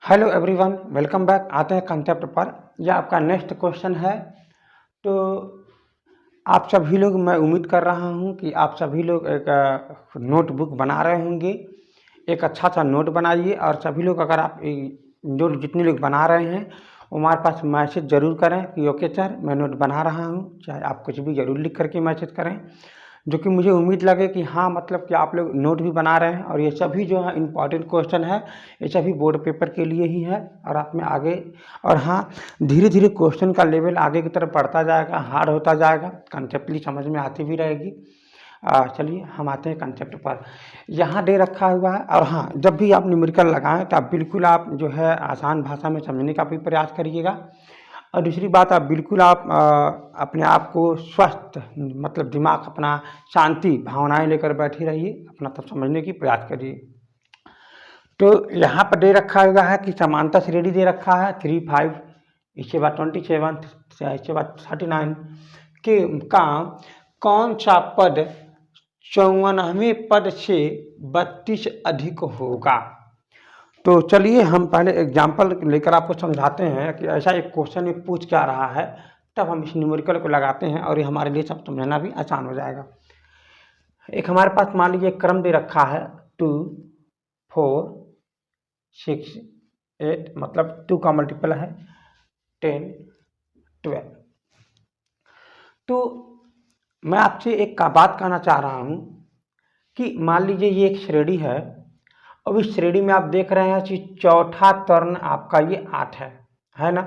Hello everyone, welcome back. आते हैं concept पर। यह आपका नेक्स्ट क्वेश्चन है। तो आप सभी लोग, मैं उम्मीद कर रहा हूं कि आप सभी लोग एक नोटबुक बना रहे होंगे। एक अच्छा सा नोट बनाइए और सभी लोग, अगर आप जो जितने लोग बना रहे हैं वो हमारे पास मैसेज ज़रूर करें कि ओके सर मैं नोट बना रहा हूँ। चाहे आप कुछ भी ज़रूर लिख करके मैसेज करें, जो कि मुझे उम्मीद लगे कि हाँ, मतलब कि आप लोग नोट भी बना रहे हैं। और ये सभी जो है इम्पॉर्टेंट क्वेश्चन है, ये सभी बोर्ड पेपर के लिए ही है। और आप में आगे, और हाँ, धीरे धीरे क्वेश्चन का लेवल आगे की तरफ बढ़ता जाएगा, हार्ड होता जाएगा, कंसेप्टली समझ में आती भी रहेगी। चलिए हम आते हैं कंसेप्ट पर। यहाँ दे रखा हुआ है। और हाँ, जब भी आप न्यूमेरिकल लगाएं तो आप बिल्कुल आप जो है आसान भाषा में समझने का भी प्रयास करिएगा। और दूसरी बात, आप बिल्कुल आप अपने आप को स्वस्थ, मतलब दिमाग अपना शांति भावनाएं लेकर बैठे रहिए, अपना तब समझने की प्रयास करिए। तो यहाँ पर दे रखा हुआ है कि समांतर श्रेणी दे रखा है 3, 5, इसके बाद 27, इसके बाद 39 के का कौन सा पद 54वें पद से 32 अधिक होगा। तो चलिए हम पहले एग्जाम्पल लेकर आपको समझाते हैं कि ऐसा एक क्वेश्चन ये पूछ क्या रहा है, तब हम इस न्यूमेरिकल को लगाते हैं और ये हमारे लिए सब समझना भी आसान हो जाएगा। एक हमारे पास मान लीजिए क्रम दे रखा है 2, 4, 6, 8, मतलब 2 का मल्टीपल है 10, 12। तो मैं आपसे एक का बात कहना चाह रहा हूँ कि मान लीजिए ये एक श्रेणी है। अब इस श्रेणी में आप देख रहे हैं कि चौथा तर्ण आपका ये 8 है ना।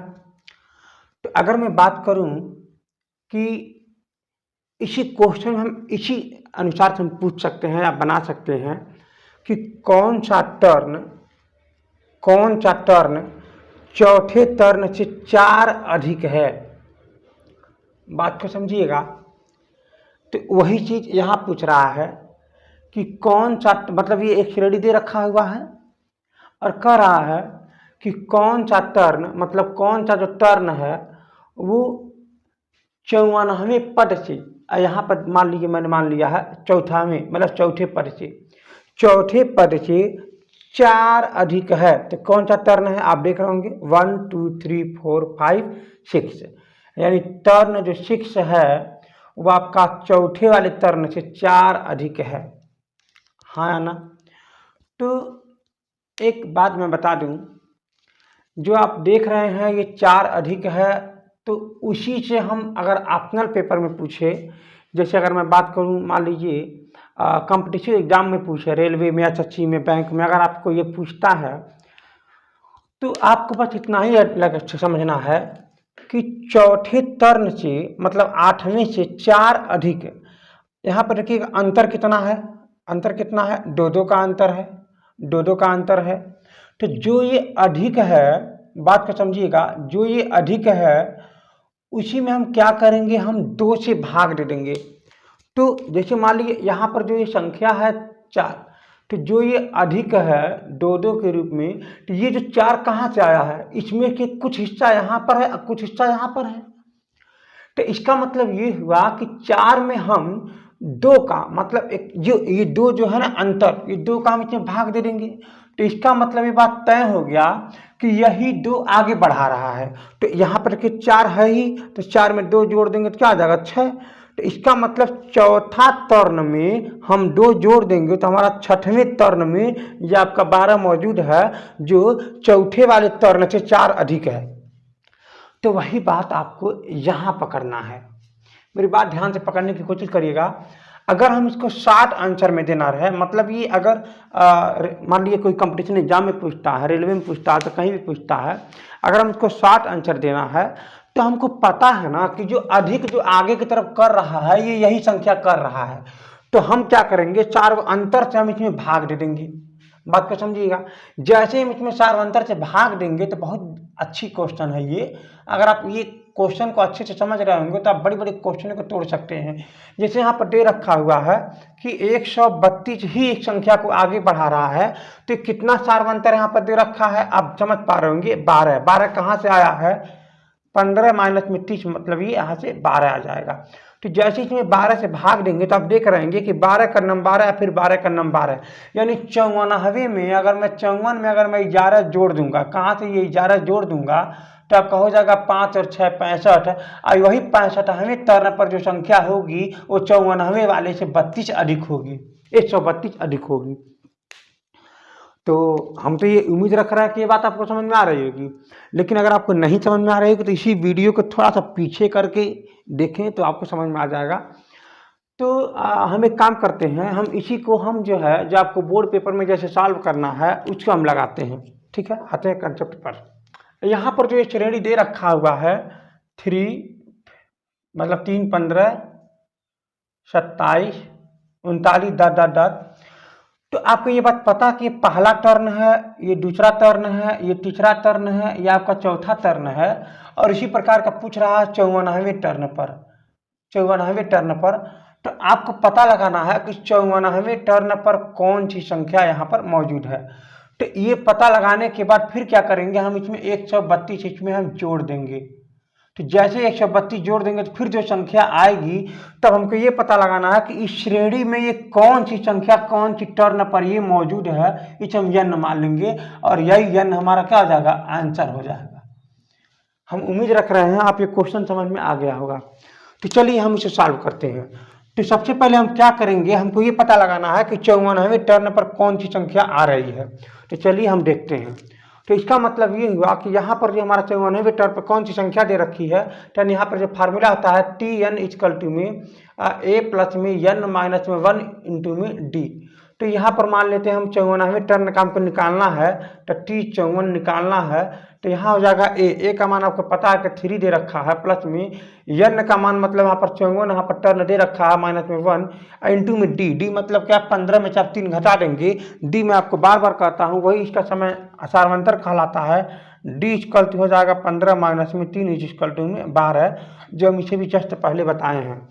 तो अगर मैं बात करूं कि इसी क्वेश्चन हम इसी अनुसार से हम पूछ सकते हैं या बना सकते हैं कि कौन सा तर्ण चौथे तर्ण से 4 अधिक है। बात को समझिएगा। तो वही चीज यहां पूछ रहा है कि कौन सा, मतलब ये एक श्रेणी दे रखा हुआ है और कह रहा है कि कौन सा तर्ण, मतलब कौन सा जो तर्ण है वो 54वें पद से, यहाँ पर मान लीजिए मैंने मान लिया है चौथावें, मतलब चौथे पद से 4 अधिक है। तो कौन सा तर्ण है आप देख रहे होंगे 1, 2, 3, 4, 5, 6, यानी तर्ण जो 6 है वो आपका चौथे वाले तर्ण से 4 अधिक है, हाँ ना। तो एक बात मैं बता दूं, जो आप देख रहे हैं ये 4 अधिक है, तो उसी से हम अगर ऑप्शनल पेपर में पूछे, जैसे अगर मैं बात करूं मान लीजिए कॉम्पिटिटिव एग्जाम में पूछे, रेलवे में, एसएससी में, बैंक में, अगर आपको ये पूछता है तो आपको बस इतना ही समझना है कि चौथे तर्ण से, मतलब 8वें से 4 अधिक। यहाँ पर देखिएगा अंतर कितना है, अंतर कितना है, 2-2 का अंतर है, 2-2 का अंतर है। तो जो ये अधिक है, बात को समझिएगा, जो ये अधिक है उसी में हम क्या करेंगे, हम 2 से भाग दे देंगे। तो जैसे मान लीजिए यहाँ पर जो ये संख्या है 4, तो जो ये अधिक है 2-2 के रूप में, तो ये जो 4 कहाँ से आया है, इसमें के कुछ हिस्सा यहाँ पर है और कुछ हिस्सा यहाँ पर है। तो इसका मतलब ये हुआ कि 4 में हम 2 का, मतलब एक जो ये 2 जो है ना अंतर, ये 2 का हम इसमें भाग दे देंगे। तो इसका मतलब ये बात तय हो गया कि यही 2 आगे बढ़ा रहा है। तो यहाँ पर देखिए 4 है ही, तो 4 में 2 जोड़ देंगे तो क्या आ जाएगा 6। तो इसका मतलब चौथा तर्ण में हम 2 जोड़ देंगे तो हमारा 6वें तर्ण में ये आपका 12 मौजूद है, जो चौथे वाले तर्ण से 4 अधिक है। तो वही बात आपको यहाँ पकड़ना है। मेरी बात ध्यान से पकड़ने की कोशिश करिएगा। अगर हम इसको 60 आंसर में देना रहे, मतलब ये अगर मान लीजिए कोई कंपटीशन एग्जाम में पूछता है, रेलवे में पूछता है, तो कहीं भी पूछता है, अगर हम इसको 60 आंसर देना है तो हमको पता है ना कि जो अधिक जो आगे की तरफ कर रहा है ये यही संख्या कर रहा है। तो हम क्या करेंगे, 4 अंतर से हम इसमें भाग दे देंगे। बात को समझिएगा। जैसे हम इसमें 4 अंतर से भाग देंगे तो बहुत अच्छी क्वेश्चन है ये। अगर आप ये क्वेश्चन को अच्छे से समझ रहे होंगे तो आप बड़ी बड़ी क्वेश्चन को तोड़ सकते हैं। जैसे यहाँ पर दे रखा हुआ है कि 132 ही एक संख्या को आगे बढ़ा रहा है, तो कितना सार्वंतर यहाँ पर दे रखा है आप समझ पा रहे होंगे, 12। 12 कहाँ से आया है, 15 - में 30, मतलब ये यहाँ से 12 आ जाएगा। तो जैसे इसमें 12 से भाग देंगे तो आप देख रहेंगे कि 12 का नम 12 या फिर 12 का नम 12, यानी 54वें में अगर मैं 54 में अगर मैं 11 जोड़ दूंगा, कहाँ से ये 11 जोड़ दूंगा तो आपका हो जाएगा 5 और 6 65, और वही 65वें टर्न पर जो संख्या होगी वो 54वें वाले से 32 अधिक होगी, 132 अधिक होगी। तो हम तो ये उम्मीद रख रहे हैं कि ये बात आपको समझ में आ रही होगी, लेकिन अगर आपको नहीं समझ में आ रही होगी तो इसी वीडियो को थोड़ा सा पीछे करके देखें तो आपको समझ में आ जाएगा। तो हम एक काम करते हैं, हम इसी को हम जो है जो आपको बोर्ड पेपर में जैसे सॉल्व करना है उसको हम लगाते हैं। ठीक है, आते हैं कंसेप्ट पर। यहाँ पर जो ये श्रेणी दे रखा हुआ है 3 मतलब 3 15 27 39 10 तो आपको ये बात पता कि ये पहला टर्न है, ये दूसरा टर्न है, ये तीसरा टर्न है, ये आपका चौथा टर्न है, और इसी प्रकार का पूछ रहा है 54वें टर्न पर। 54वें टर्न पर तो आपको पता लगाना है कि 54वें टर्न पर कौन सी संख्या यहाँ पर मौजूद है। तो ये पता लगाने के बाद फिर क्या करेंगे, हम इसमें 132 इसमें हम जोड़ देंगे। तो जैसे 132 जोड़ देंगे तो फिर जो संख्या आएगी तब हमको ये पता लगाना है कि इस श्रेणी में ये कौन सी संख्या कौन सी टर्न पर ये मौजूद है, इसे हम n मान लेंगे और यही n हमारा क्या हो जाएगा, आंसर हो जाएगा। हम उम्मीद रख रहे हैं आप ये क्वेश्चन समझ में आ गया होगा। तो चलिए हम इसे सॉल्व करते हैं। तो सबसे पहले हम क्या करेंगे, हमको ये पता लगाना है कि 54वें टर्न पर कौन सी संख्या आ रही है। तो चलिए हम देखते हैं। तो इसका मतलब ये हुआ कि यहाँ पर जो हमारा 54वें टर्न पर कौन सी संख्या दे रखी है, तो यहाँ पर जो फार्मूला होता है Tn इक्वल टू में a प्लस में n माइनस में 1 इंटू में d। तो यहाँ पर मान लेते हैं हम 54वें टर्न का हमको निकालना है, तो T54 निकालना है। तो यहाँ हो जाएगा a का मान आपको पता है कि 3 दे रखा है, प्लस में n का मान मतलब यहाँ पर 54 यहाँ पर टर्न दे रखा है माइनस में 1 इंटू में d मतलब क्या 15 में से आप 3 घटा देंगे। d मैं आपको बार बार कहता हूँ वही इसका समय सारवंतर कहलाता है। d इक्वल टू हो जाएगा 15 माइनस में 3 इक्वल टू में 12, जो हम इसे भी जस्ट पहले बताए हैं।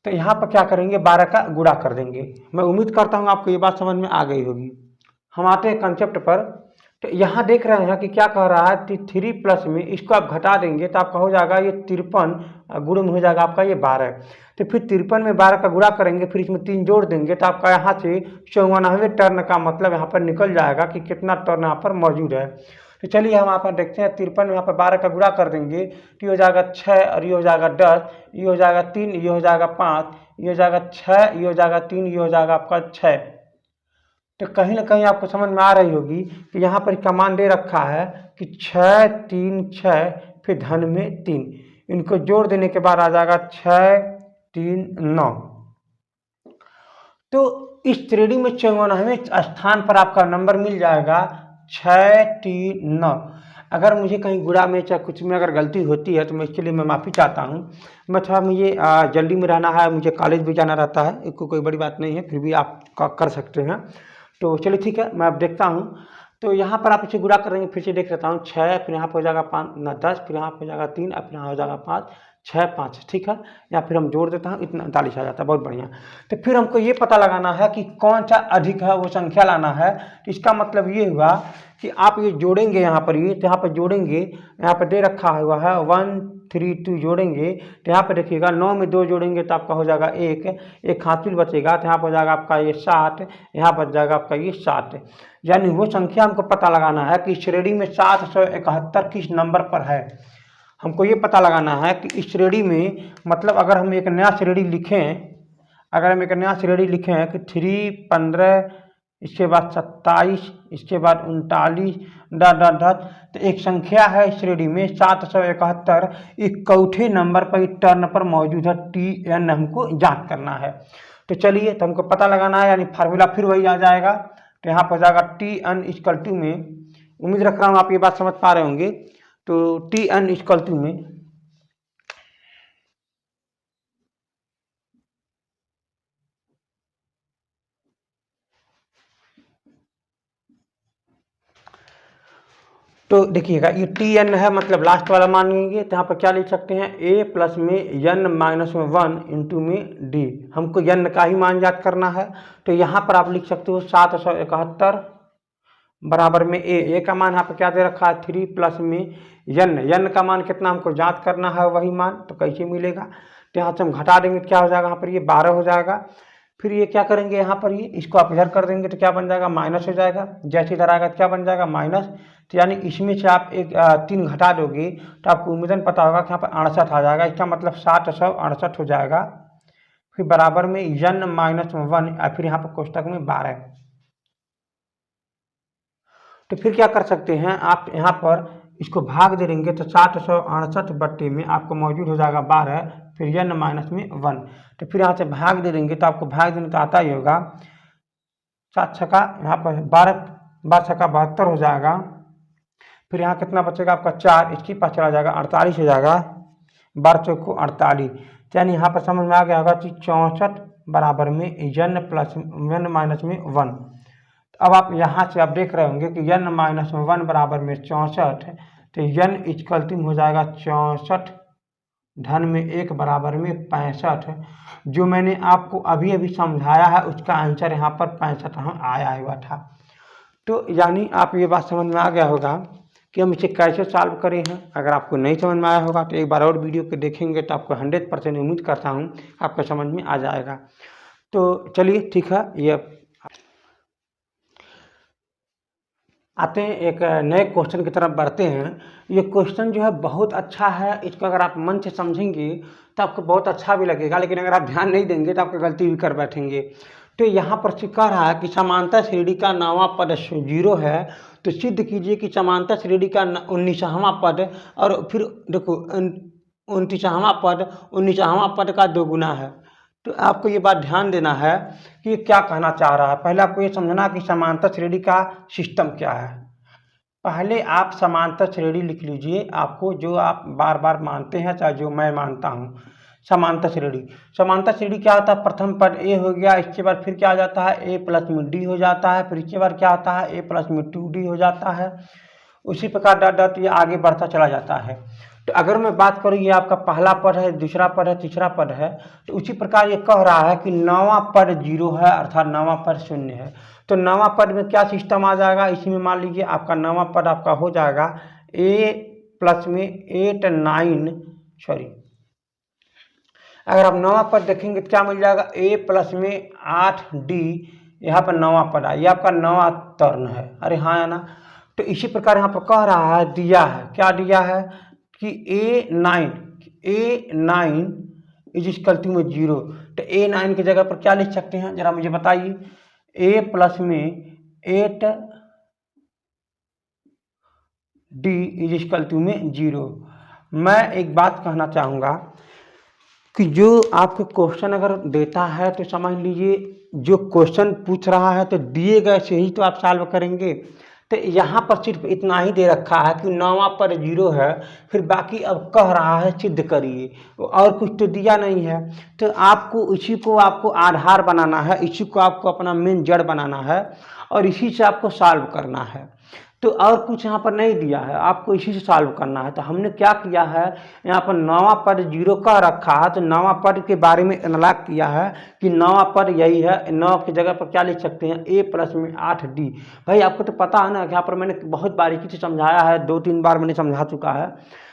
तो यहाँ पर क्या करेंगे, 12 का गुणा कर देंगे। मैं उम्मीद करता हूँ आपको ये बात समझ में आ गई होगी। हम आते हैं कंसेप्ट पर। तो यहाँ देख रहे हैं कि क्या कह रहा है, 3 प्लस में इसको आप घटा देंगे तो आपका हो जाएगा ये 53 गुणे में हो जाएगा आपका ये 12। तो फिर 53 में 12 का गुणा करेंगे, फिर इसमें 3 जोड़ देंगे तो आपका यहाँ से 54वें टर्न का मतलब यहाँ पर निकल जाएगा कि कितना टर्न यहाँ पर मौजूद है। तो चलिए हम यहाँ पर देखते हैं 53 में यहाँ पर 12 का गुणा कर देंगे तो ये हो जाएगा 6 और ये हो जाएगा 10, ये हो जाएगा 3, ये हो जाएगा 5, ये हो जाएगा 6, ये हो जाएगा 3, ये हो जाएगा आपका 6। तो कहीं ना कहीं आपको समझ में आ रही होगी कि यहाँ पर कमान दे रखा है कि 6 3 6 फिर धन में 3, इनको जोड़ देने के बाद आ जाएगा 6 3 9। तो इस श्रेणी में 54वें स्थान पर आपका नंबर मिल जाएगा 6 3 9। अगर मुझे कहीं गुणा में चाहे कुछ में अगर गलती होती है तो मैं इसके लिए मैं माफ़ी चाहता हूँ। मैं थोड़ा मुझे जल्दी में रहना है, मुझे कॉलेज भी जाना रहता है, इसको कोई बड़ी बात नहीं है, फिर भी आप कर सकते हैं। तो चलिए ठीक है, मैं अब देखता हूँ। तो यहाँ पर आप इसे गुणा करेंगे, फिर से देख लेता हूँ 6, फिर यहाँ पर हो जाएगा 5 ना 10, फिर यहाँ पर हो जाएगा 3, अब यहाँ हो जाएगा 5 6 5, ठीक है। या फिर हम जोड़ देता हूँ, इतना 39 आ जाता है, बहुत बढ़िया। तो फिर हमको ये पता लगाना है कि कौन सा अधिक है, वो संख्या लाना है। तो इसका मतलब ये हुआ कि आप ये जोड़ेंगे यहाँ पर, ये तो यहाँ पर जोड़ेंगे, यहाँ पर दे रखा हुआ है 1 3 2 जोड़ेंगे तो यहाँ पर देखिएगा 9 में 2 जोड़ेंगे तो आपका हो जाएगा 1 हासिल बचेगा, तो यहाँ पर हो जाएगा आपका ये 7, यहाँ पर जाएगा आपका ये 7। यानी वो संख्या हमको पता लगाना है कि श्रेणी में 771 किस नंबर पर है। हमको ये पता लगाना है कि इस श्रेणी में मतलब अगर हम एक नया श्रेणी लिखें, अगर हम एक नया श्रेणी लिखें कि 3 15 इसके बाद 27 इसके बाद 39 तो एक संख्या है श्रेणी में 771, एक चौथे नंबर पर टर्न पर मौजूद है Tn, हमको जांच करना है। तो चलिए, तो हमको पता लगाना है, यानी फार्मूला फिर वही आ जाएगा। तो यहाँ पर जाएगा Tn इक्वल टू में, उम्मीद रख रहा हूँ आप ये बात समझ पा रहे होंगे। तो Tn इक्वल टू में तो देखिएगा ये Tn है, मतलब लास्ट वाला मान लेंगे। तो यहाँ पर क्या लिख सकते हैं, a प्लस में n माइनस में 1 इंटू में d। हमको n का ही मान याद करना है। तो यहाँ पर आप लिख सकते हो 771 बराबर में a का मान यहाँ पर क्या दे रखा है 3 प्लस में n का मान कितना हमको याद करना है वही मान। तो कैसे मिलेगा, तो यहाँ से हम घटा देंगे तो क्या हो जाएगा, यहाँ पर ये 12 हो जाएगा। फिर ये क्या करेंगे, यहाँ पर ये इसको आप इधर कर देंगे तो क्या बन जाएगा, माइनस हो जाएगा। जैसे इधर आएगा तो क्या बन जाएगा, माइनस। तो यानी इसमें से आप 3 घटा दोगे तो आपको उम्मीदन पता होगा कि यहाँ पर 68 आ जाएगा। इसका मतलब 768 हो जाएगा। फिर बराबर में n - 1 फिर यहाँ पर कोष्टक में 12। तो फिर क्या कर सकते हैं आप, यहाँ पर इसको भाग दे देंगे तो 768 बट्टे में आपको मौजूद हो जाएगा 12, फिर n - 1। तो फिर यहाँ से भाग दे देंगे तो आपको भाग देने तो आता ही होगा। 7 छक्का यहाँ पर 12 छक्का 72 हो जाएगा। फिर यहाँ कितना बचेगा आपका 4, इसके पास चला जाएगा 48 हो जाएगा। 12 चौक को 48, यानी यहाँ पर समझ में आ गया होगा कि 64 बराबर में n - 1। अब आप यहाँ से आप देख रहे होंगे कि n - 1 बराबर में 64, तो n = हो जाएगा 64 धन में 1 बराबर में 65। जो मैंने आपको अभी अभी समझाया है उसका आंसर यहाँ पर 65 आया हुआ था। तो यानी आप ये बात समझ में आ गया होगा कि हम इसे कैसे सॉल्व करें हैं। अगर आपको नहीं समझ में आया होगा तो एक बार और वीडियो को देखेंगे तो आपको 100% उम्मीद करता हूँ आपको समझ में आ जाएगा। तो चलिए ठीक है, ये आते हैं एक नए क्वेश्चन की तरफ बढ़ते हैं। ये क्वेश्चन जो है बहुत अच्छा है, इसको अगर आप मन से समझेंगे तो आपको बहुत अच्छा भी लगेगा, लेकिन अगर आप ध्यान नहीं देंगे तो आपको गलती भी कर बैठेंगे। तो यहाँ पर कह रहा है कि समांतर श्रेणी का 9वां पद 0 है, तो सिद्ध कीजिए कि समांतर श्रेणी का 19वां पद, और फिर देखो 19वां पद का 2 गुना है। तो आपको ये बात ध्यान देना है कि क्या कहना चाह रहा है। पहले आपको ये समझना कि समांतर श्रेणी का सिस्टम क्या है। पहले आप समांतर श्रेणी लिख लीजिए, आपको जो आप बार बार मानते हैं, चाहे जो मैं मानता हूँ। समांतर श्रेणी क्या होता है, प्रथम पद ए हो गया, इसके बाद फिर क्या हो जाता है, ए प्लस में डी हो जाता है, फिर इसके बाद क्या होता है, ए प्लस में 2d हो जाता है। उसी प्रकार डॉट डॉट ये आगे बढ़ता चला जाता है। तो अगर मैं बात करूँ, ये आपका पहला पद है, दूसरा पद है, तीसरा पद है, तो उसी प्रकार ये कह रहा है कि 9वां पद 0 है, अर्थात 9वां पद 0 है। तो 9वां पद में क्या सिस्टम आ जाएगा, इसी में मान लीजिए आपका 9वां पद आपका हो जाएगा a प्लस में 8 9 सॉरी, अगर आप 9वां पद देखेंगे तो क्या मिल जाएगा, a प्लस में 8d, यहाँ पर 9वां पद है, ये आपका 9वां तर्ण है। अरे हाँ या ना। तो इसी प्रकार यहाँ पर कह रहा है, दिया है, क्या दिया है कि a9 = 0। तो a9 की जगह पर क्या लिख सकते हैं, जरा मुझे बताइए, a प्लस में 8d = 0। मैं एक बात कहना चाहूँगा कि जो आपको क्वेश्चन अगर देता है तो समझ लीजिए जो क्वेश्चन पूछ रहा है तो दिए गए से ही तो आप सॉल्व करेंगे। तो यहाँ पर सिर्फ इतना ही दे रखा है कि 9वां पद 0 है, फिर बाकी अब कह रहा है सिद्ध करिए, और कुछ तो दिया नहीं है। तो आपको इसी को आपको आधार बनाना है, इसी को आपको अपना मेन जड़ बनाना है, और इसी से आपको सॉल्व करना है। तो और कुछ यहाँ पर नहीं दिया है, आपको इसी से सॉल्व करना है। तो हमने क्या किया है, यहाँ पर 9वां पद 0 का रखा है, तो 9वां पद के बारे में एनालाइज किया है कि 9वां पद यही है। 9 की जगह पर क्या लिख सकते हैं, a प्लस में 8d। भाई आपको तो पता है ना कि यहाँ पर मैंने बहुत बारीकी से समझाया है, 2-3 बार मैंने समझा चुका है।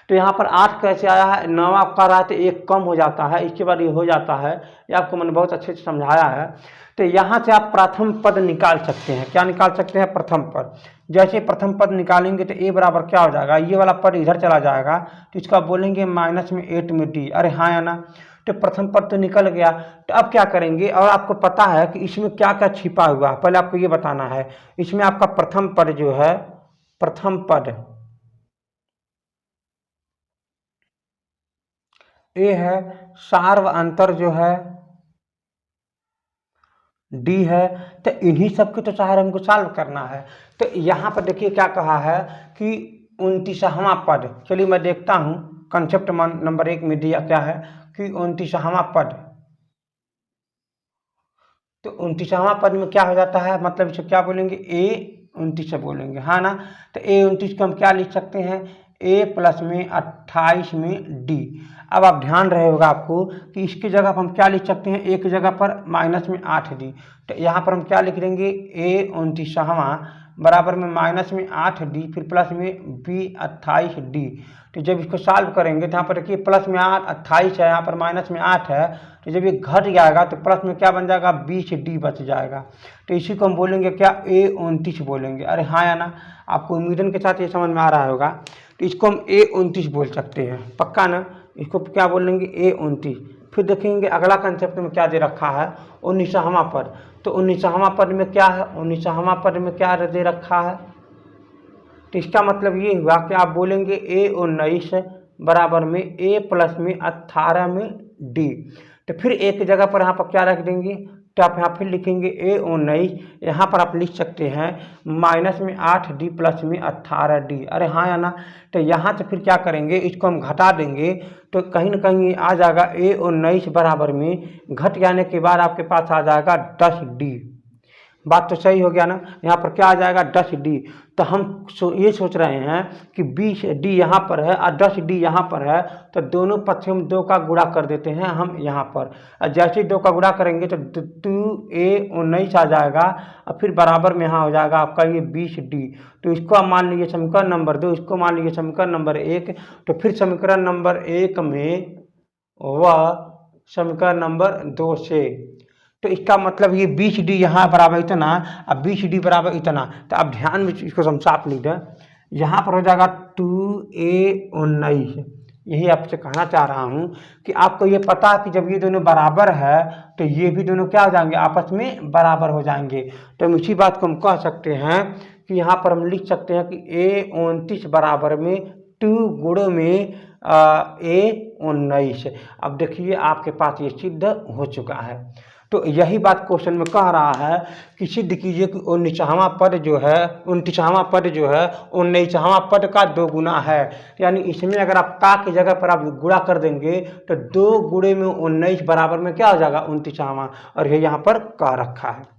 तो यहाँ पर 8 कैसे आया है, 9वां का रहा है तो 1 कम हो जाता है, इसके बाद ये हो जाता है। ये आपको मैंने बहुत अच्छे से समझाया है। तो यहाँ से आप प्रथम पद निकाल सकते हैं। क्या निकाल सकते हैं, प्रथम पद। जैसे प्रथम पद निकालेंगे तो a बराबर क्या हो जाएगा, ये वाला पद इधर चला जाएगा, तो इसका बोलेंगे माइनस में 8 में d। अरे हाँ या ना। तो प्रथम पद तो निकल गया। तो अब क्या करेंगे, और आपको पता है कि इसमें क्या क्या छिपा हुआ है, पहले आपको ये बताना है। इसमें आपका प्रथम पद जो है, प्रथम पद a है, सार्व अंतर जो है d है। तो इन्हीं सब के तो सहारे हमको सॉल्व करना है। तो यहाँ पर देखिए क्या कहा है कि 29वां पद, चलिए मैं देखता हूँ कंसेप्ट नंबर 1 में दिया क्या है कि 29वां पद। तो 29वां पद में क्या हो जाता है, मतलब इसे क्या बोलेंगे, a29 बोलेंगे, हाँ ना। तो a29 को हम क्या लिख सकते हैं, a प्लस में 28 में d। अब आप ध्यान रहे होगा आपको कि इसकी जगह पर हम क्या लिख सकते हैं, एक जगह पर माइनस में 8d। तो यहाँ पर हम क्या लिख देंगे, a29वां बराबर में माइनस में 8d फिर प्लस में b28d। तो जब इसको सॉल्व करेंगे तो यहाँ पर देखिए प्लस में 28 है, यहाँ पर माइनस में 8 है, तो जब ये घट जाएगा तो प्लस में क्या बन जाएगा 20d बच जाएगा। तो इसी को हम बोलेंगे क्या A29 बोलेंगे। अरे हाँ या ना, आपको उम्मीदन के साथ ये समझ में आ रहा होगा। तो इसको हम A29 बोल सकते हैं, पक्का ना। इसको क्या बोलेंगे A29। फिर देखेंगे अगला कंसेप्ट में क्या दे रखा है 19वां पद। तो 19वां पद में क्या है, 19वां पद में क्या दे रखा है। तो इसका मतलब ये हुआ कि आप बोलेंगे A19 बराबर में A प्लस में 18 में D। तो फिर एक जगह पर यहाँ पर क्या रख देंगे, तो आप यहाँ फिर लिखेंगे A19, यहाँ पर आप लिख सकते हैं माइनस में 8d प्लस में 18d। अरे हाँ या ना। तो यहाँ से फिर क्या करेंगे, इसको हम घटा देंगे तो कहीं ना कहीं आ जाएगा A19 बराबर में घट जाने के बाद आपके पास आ जाएगा 10d। बात तो सही हो गया ना। यहाँ पर क्या आ जाएगा 10d। तो हम ये सोच रहे हैं कि 20d यहाँ पर है और 10d यहाँ पर है, तो दोनों पक्षों में 2 का गुणा कर देते हैं हम यहाँ पर। और जैसे ही 2 का गुणा करेंगे तो 2A19 आ जाएगा और फिर बराबर में यहाँ हो जाएगा आपका ये 20d। तो इसको आप मान लीजिए समीकरण नंबर 2, इसको मान लीजिए समीकरण नंबर 1। तो फिर समीकरण नंबर 1 में वह समीकरण नंबर 2 से, तो इसका मतलब ये 20d यहाँ बराबर इतना और 20d बराबर इतना। तो आप ध्यान में इसको हम साफ लिख दें, यहाँ पर हो जाएगा 2A19। यही आपसे कहना चाह रहा हूँ कि आपको ये पता है कि जब ये दोनों बराबर है तो ये भी दोनों क्या हो जाएंगे, आपस में बराबर हो जाएंगे। तो हम इसी बात को हम कह सकते हैं कि यहाँ पर हम लिख सकते हैं कि A29 बराबर में 2 गुणे में A19। अब देखिए आपके पास ये सिद्ध हो चुका है। तो यही बात क्वेश्चन में कह रहा है कि सिद्ध कीजिए कि 19वां पद जो है 19वां पद का 2 गुना है। यानी इसमें अगर आप का की जगह पर आप गुणा कर देंगे तो 2 गुणे में 19 बराबर में क्या हो जाएगा 29वां, और ये यहाँ पर कह रखा है।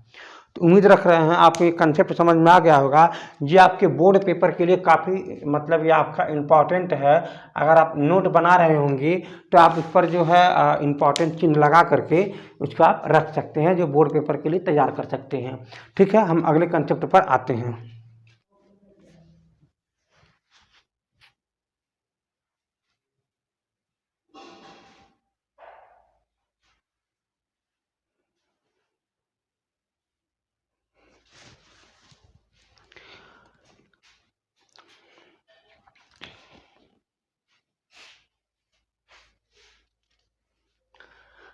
तो उम्मीद रख रहे हैं आपको ये कंसेप्ट समझ में आ गया होगा। ये आपके बोर्ड पेपर के लिए काफ़ी मतलब ये आपका इम्पॉर्टेंट है। अगर आप नोट बना रहे होंगे तो आप इस पर जो है इम्पॉर्टेंट चिन्ह लगा करके उसको आप रख सकते हैं, जो बोर्ड पेपर के लिए तैयार कर सकते हैं। ठीक है, हम अगले कंसेप्ट पर आते हैं।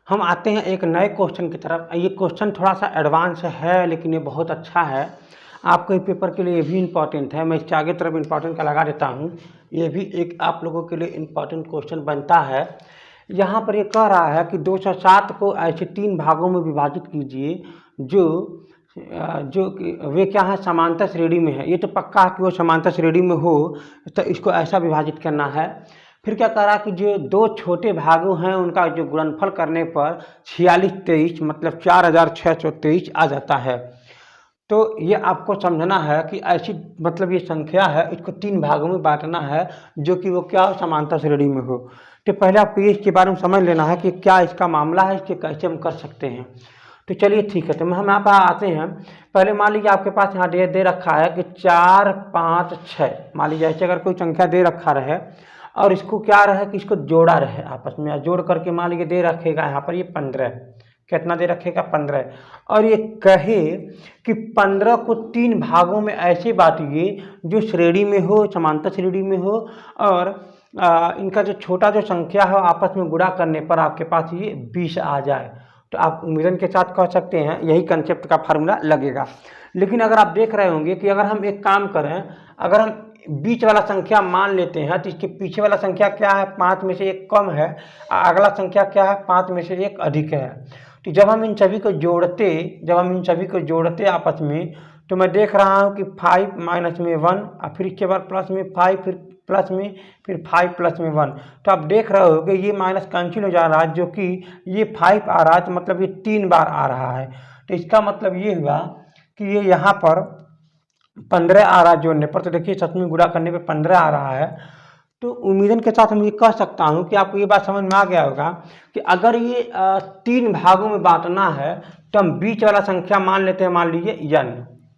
हम आते हैं एक नए क्वेश्चन की तरफ। ये क्वेश्चन थोड़ा सा एडवांस है लेकिन ये बहुत अच्छा है, आपके पेपर के लिए ये भी इम्पॉर्टेंट है। मैं इसके आगे तरफ इम्पॉर्टेंट का लगा देता हूँ, ये भी एक आप लोगों के लिए इम्पॉर्टेंट क्वेश्चन बनता है। यहाँ पर ये कह रहा है कि 207 को ऐसे 3 भागों में विभाजित कीजिए जो वे क्या है समांतर श्रेणी में है। ये तो पक्का है कि वो समांतर श्रेणी में हो, तो इसको ऐसा विभाजित करना है। फिर क्या कह रहा कि जो 2 छोटे भागों हैं उनका जो गुणनफल करने पर 4623 मतलब 4623 आ जाता है। तो ये आपको समझना है कि ऐसी मतलब ये संख्या है, इसको 3 भागों में बांटना है जो कि वो क्या समांतर श्रेणी में हो। तो पहले आपको इसके बारे में समझ लेना है कि क्या इसका मामला है, इसके कैसे हम कर सकते हैं। तो चलिए ठीक है, तो हम यहाँ पर आते हैं। पहले मान लीजिए आपके पास यहाँ दे रखा है कि 4 5 6। मान लीजिए ऐसे अगर कोई संख्या दे रखा रहे और इसको क्या रहे कि इसको जोड़ा रहे आपस में, जोड़ करके मान लीजिए दे रखेगा यहाँ पर ये 15। कितना दे रखेगा 15। और ये कहे कि 15 को 3 भागों में ऐसे बांटिए जो श्रेणी में हो, समांतर श्रेणी में हो, और इनका जो छोटा जो संख्या है आपस में गुणा करने पर आपके पास ये 20 आ जाए। तो आप उम्मीदन के साथ कह सकते हैं यही कंसेप्ट का फार्मूला लगेगा। लेकिन अगर आप देख रहे होंगे कि अगर हम एक काम करें, अगर हम बीच वाला संख्या मान लेते हैं तो इसके पीछे वाला संख्या क्या है 5 में से 1 कम है, अगला संख्या क्या है 5 में से 1 अधिक है। तो जब हम इन सभी को जोड़ते आपस में, तो मैं देख रहा हूँ कि 5 माइनस में 1 और फिर इसके बाद प्लस में 5, फिर प्लस में फिर 5 प्लस में 1। तो आप देख रहे हो कि ये माइनस कैंसिल हो जा रहा है, जो कि ये 5 आ रहा है, तो मतलब ये 3 बार आ रहा है। तो इसका मतलब ये हुआ कि ये यहाँ पर 15 आ रहा है जोड़ने पर। तो देखिए सच में गुणा करने पे 15 आ रहा है। तो उम्मीदन के साथ हम ये कह सकता हूँ कि आपको ये बात समझ में आ गया होगा कि अगर ये 3 भागों में बांटना है तो हम बीच वाला संख्या मान लेते हैं, मान लीजिए n।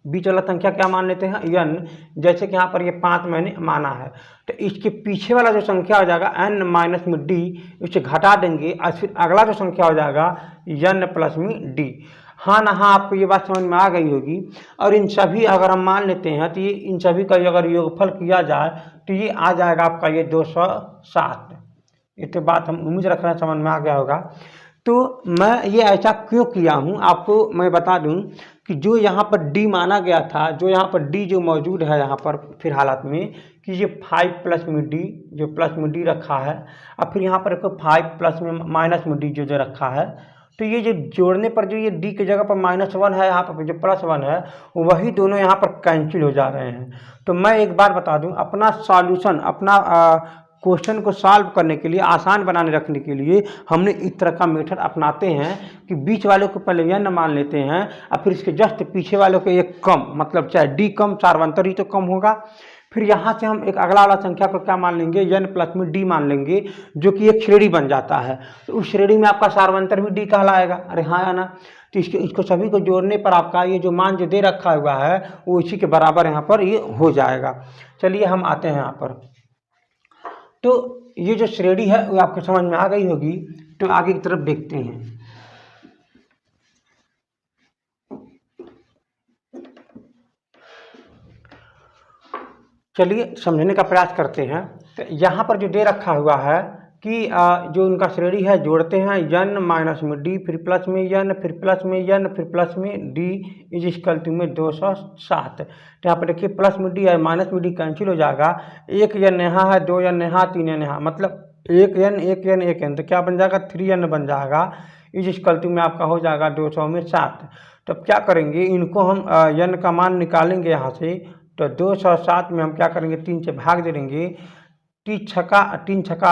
बीच वाला संख्या क्या मान लेते हैं n, जैसे कि यहाँ पर ये 5 मैंने माना है, तो इसके पीछे वाला जो संख्या हो जाएगा n माइनस में d, उसे घटा देंगे और फिर अगला जो संख्या हो जाएगा n प्लस में d। हाँ ना, हाँ आपको ये बात समझ में आ गई होगी। और इन सभी अगर हम मान लेते हैं तो ये इन सभी का अगर योगफल किया जाए तो ये आ जाएगा आपका ये 207। ये तो बात हम उम्मीद रख रहे हैं समझ में आ गया होगा। तो मैं ये ऐसा क्यों किया हूँ आपको मैं बता दूँ कि जो यहाँ पर d माना गया था, जो यहाँ पर d जो मौजूद है यहाँ पर फिर हालत में कि ये 5 प्लस में d, जो प्लस में d रखा है, और फिर यहाँ पर 5 प्लस में माइनस में d जो रखा है, तो ये जो जोड़ने पर जो ये d की जगह पर -1 है, यहाँ पर जो +1 है, वही दोनों यहाँ पर कैंसिल हो जा रहे हैं। तो मैं एक बार बता दूं, अपना सॉल्यूशन, अपना क्वेश्चन को सॉल्व करने के लिए, आसान बनाने रखने के लिए हमने इस तरह का मेथड अपनाते हैं कि बीच वाले को पहले n मान लेते हैं और फिर इसके जस्ट पीछे वालों को एक कम, मतलब चाहे d कम, सार्वंतर ही तो कम होगा। फिर यहाँ से हम एक अगला वाला संख्या को क्या मान लेंगे, n प्लस में d मान लेंगे, जो कि एक श्रेणी बन जाता है। तो उस श्रेणी में आपका सार्वंतर भी d कहलाएगा। अरे हाँ या ना। तो इसको सभी को जोड़ने पर आपका ये जो मान जो दे रखा हुआ है वो इसी के बराबर यहाँ पर ये हो जाएगा। चलिए हम आते हैं यहाँ पर। तो ये जो श्रेणी है वो आपको समझ में आ गई होगी। तो आगे की तरफ देखते हैं। चलिए समझने का प्रयास करते हैं। तो यहाँ पर जो दे रखा हुआ है कि जो उनका श्रेणी है जोड़ते हैं n माइनस में d, फिर प्लस में n, फिर प्लस में n, फिर प्लस में d इज इक्वल टू में 207। तो यहाँ पर देखिए प्लस में d है, माइनस में d कैंसिल हो जाएगा, एक n यहाँ है, 2 n यहाँ, 3 n यहाँ, मतलब एक n, तो क्या बन जाएगा 3n बन जाएगा, इज इक्वल टू में आपका हो जाएगा 200 में 7। तो अब क्या करेंगे, इनको हम n का मान निकालेंगे यहाँ से। तो 207 में हम क्या करेंगे, 3 से भाग दे देंगे, 3 छक्का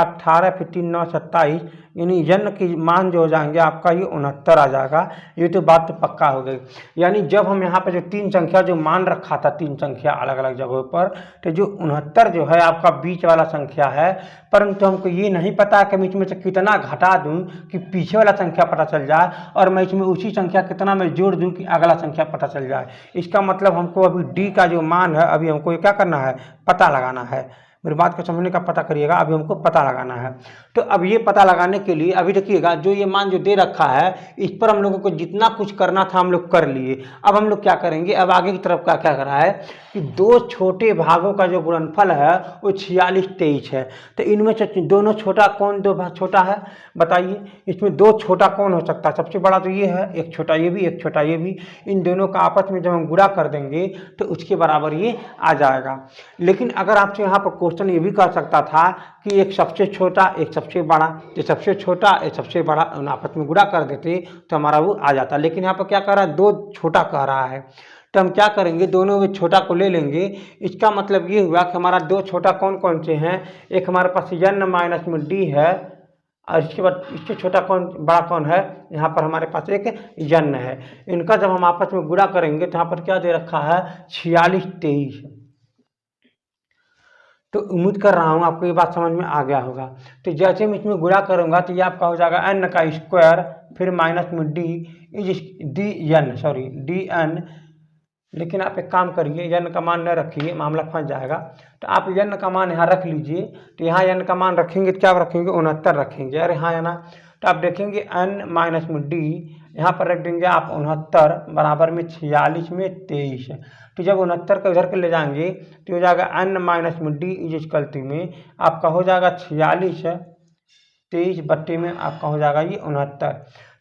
18, फिर 3 9 27, यानी n की मान जो हो जाएंगे आपका ये 69 आ जाएगा। ये तो बात तो पक्का हो गई। यानी जब हम यहाँ पे जो 3 संख्या जो मान रखा था, 3 संख्या अलग अलग जगहों पर, तो जो 69 जो है आपका बीच वाला संख्या है, परंतु हमको ये नहीं पता कि मैं इसमें से कितना घटा दूं कि पीछे वाला संख्या पता चल जाए, और मैं इसमें उसी संख्या कितना मैं जोड़ दूं कि अगला संख्या पता चल जाए। इसका मतलब हमको अभी d का जो मान है अभी हमको क्या करना है, पता लगाना है। मेरी बात को समझने का पता करिएगा, अभी हमको पता लगाना है। तो अब ये पता लगाने के लिए अभी देखिएगा जो ये मान जो दे रखा है इस पर हम लोगों को जितना कुछ करना था हम लोग कर लिए। अब हम लोग क्या करेंगे, अब आगे की तरफ का क्या करा है कि दो छोटे भागों का जो गुणनफल है वो 46 23 है। तो इनमें से दोनों छोटा कौन, दो भाग छोटा है बताइए। इसमें दो छोटा कौन हो सकता है, सबसे बड़ा तो ये है, एक छोटा ये भी, एक छोटा ये भी। इन दोनों का आपस में जब हम गुणा कर देंगे तो उसके बराबर ये आ जाएगा। लेकिन अगर आपसे यहाँ पर क्वेश्चन ये भी कर सकता था कि एक सबसे छोटा एक सबसे बड़ा, जो सबसे छोटा एक सबसे बड़ा उन आपस में गुणा कर देते तो हमारा वो आ जाता। लेकिन यहाँ पर क्या कर रहा है, दो छोटा कह रहा है, तो हम क्या करेंगे, दोनों में छोटा को ले लेंगे। इसका मतलब ये हुआ कि हमारा दो छोटा कौन कौन से हैं, एक हमारे पास n माइनस में d है, और इसके बाद इससे छोटा कौन, बड़ा कौन है, यहाँ पर हमारे पास एक n है। इनका जब हम आपस में गुणा करेंगे तो यहाँ पर क्या दे रखा है 46 23। तो उम्मीद कर रहा हूँ आपको ये बात समझ में आ गया होगा। तो जैसे मैं इसमें गुणा करूँगा तो ये आपका हो जाएगा n का स्क्वायर, फिर माइनस में d इज डी एन। लेकिन आप एक काम करिए, n का मान न रखिए, मामला फंस जाएगा। तो आप n का मान यहाँ रख लीजिए। तो यहाँ n का मान रखेंगे तो क्या रखेंगे, 69 रखेंगे। अरे हाँ या ना। तो आप देखेंगे n माइनस में d, यहाँ पर रख देंगे आप 69 बराबर में 46 में 23। तो जब 69 को इधर के ले जाएंगे तो हो जाएगा n माइनस में d इज इक्वल टू में आपका हो जाएगा 46 23 बट्टे में आपका हो जाएगा ये 69।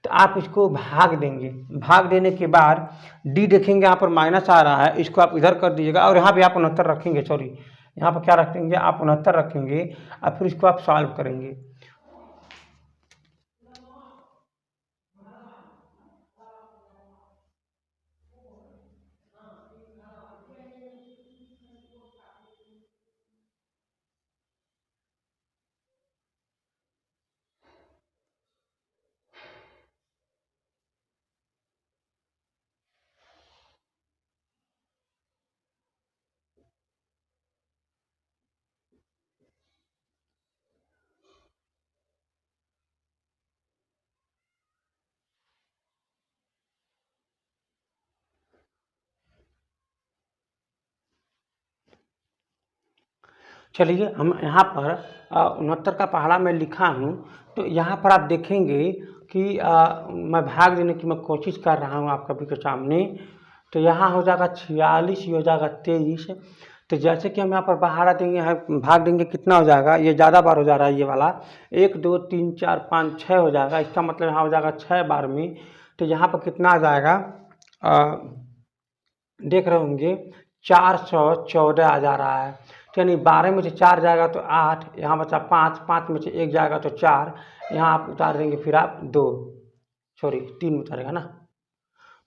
तो आप इसको भाग देंगे, भाग देने के बाद d देखेंगे यहाँ पर माइनस आ रहा है, इसको आप इधर कर दीजिएगा, और यहाँ पे आप 69 रखेंगे, सॉरी यहाँ पर क्या रखेंगे आप 69 रखेंगे, और फिर इसको आप सॉल्व करेंगे। चलिए हम यहाँ पर 69 का पहाड़ा में लिखा हूँ, तो यहाँ पर आप देखेंगे कि मैं भाग देने की मैं कोशिश कर रहा हूँ आप सभी के सामने। तो यहाँ हो जाएगा 46, ये हो जाएगा 23। तो जैसे कि हम यहाँ पर पहाड़ा देंगे, यहाँ भाग देंगे, कितना हो जाएगा, ये ज़्यादा बार हो जा रहा है ये वाला, 1 2 3 4 5 6 हो जाएगा। इसका मतलब यहाँ हो जाएगा 6 बार में। तो यहाँ पर कितना आ जाएगा, देख रहे होंगे 414 आ जा रहा है। तो यानी 12 में से 4 जाएगा तो 8, यहाँ बचा 5, 5 में से 1 जाएगा तो 4, यहाँ आप उतार देंगे, फिर आप 2 सॉरी 3 उतारेगा ना।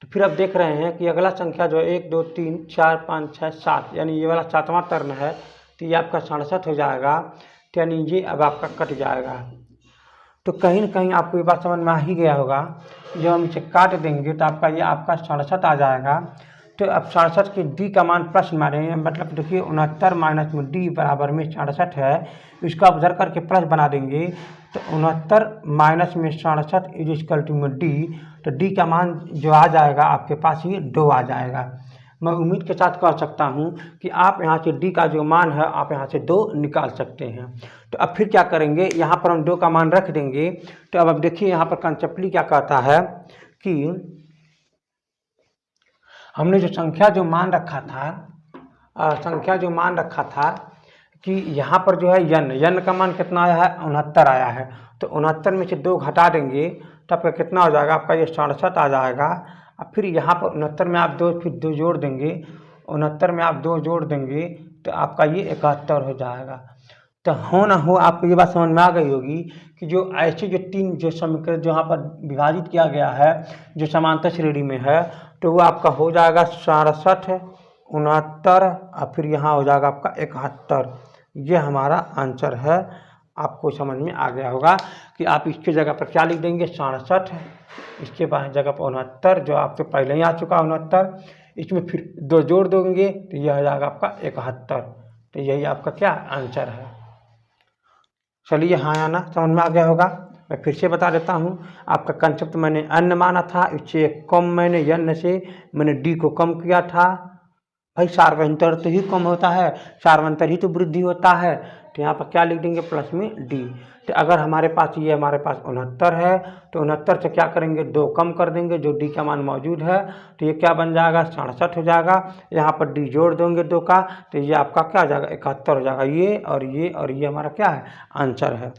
तो फिर आप देख रहे हैं कि अगला संख्या जो है 1 2 3 4 5 6 7, यानी ये वाला 7वां टर्न है। तो ये आपका 67 हो जाएगा। तो यानी ये अब आपका कट जाएगा। तो कहीं ना कहीं आपको ये बात समझ में आ ही गया होगा। जब हम इसे काट देंगे तो आपका ये आपका 67 आ जाएगा। तो अब 67 के डी का मान प्लस मारेंगे, मतलब देखिए 69 माइनस में डी बराबर में 67 है, इसको आप उधर करके प्लस बना देंगे। तो 69 माइनस में 67 इज इक्वल टू में डी। तो डी का मान जो आ जाएगा आपके पास ये 2 आ जाएगा। मैं उम्मीद के साथ कह सकता हूँ कि आप यहाँ से डी का जो मान है आप यहाँ से 2 निकाल सकते हैं। तो अब फिर क्या करेंगे, यहाँ पर हम 2 का मान रख देंगे। तो अब देखिए यहाँ पर कंसेप्टली क्या कहता है कि हमने जो संख्या जो मान रखा था कि यहाँ पर जो है यन का मान कितना आया है, 69 आया है। तो 69 में से 2 घटा देंगे तो आपका कितना हो जाएगा, आपका ये 67 आ जाएगा। अब फिर यहाँ पर 69 में आप 2 जोड़ देंगे, 69 में आप 2 जोड़ देंगे तो आपका ये 71 हो जाएगा। तो हो ना हो आपको ये बात समझ में आ गई होगी कि जो ऐसे जो 3 जो समीकरण जो यहाँ पर विभाजित किया गया है जो समांतर श्रेणी में है, तो वो आपका हो जाएगा 67, 69 और फिर यहाँ हो जाएगा आपका 71। ये हमारा आंसर है। आपको समझ में आ गया होगा कि आप इसके जगह पर क्या लिख देंगे, 67, इसके बाद जगह पर 69 जो आपके पहले ही आ चुका 69, इसमें फिर 2 जोड़ देंगे तो यह हो जाएगा आपका 71। तो यही आपका क्या आंसर है। चलिए हाँ या ना समझ में आ गया होगा। मैं फिर से बता देता हूँ, आपका कंसेप्ट मैंने अन माना था, इससे कम मैंने यन से मैंने डी को कम किया था। भाई सार्वंतर तो ही कम होता है, सार्वंतर ही तो वृद्धि होता है। तो यहाँ पर क्या लिख देंगे, प्लस में डी। तो अगर हमारे पास 69 है तो 69 से क्या करेंगे, 2 कम कर देंगे, जो डी का मान मौजूद है। तो ये क्या बन जाएगा, 67 हो जाएगा। यहाँ पर डी जोड़ देंगे 2 का, तो ये आपका क्या हो जाएगा, 71 हो जाएगा। ये और ये और ये हमारा क्या है, आंसर है।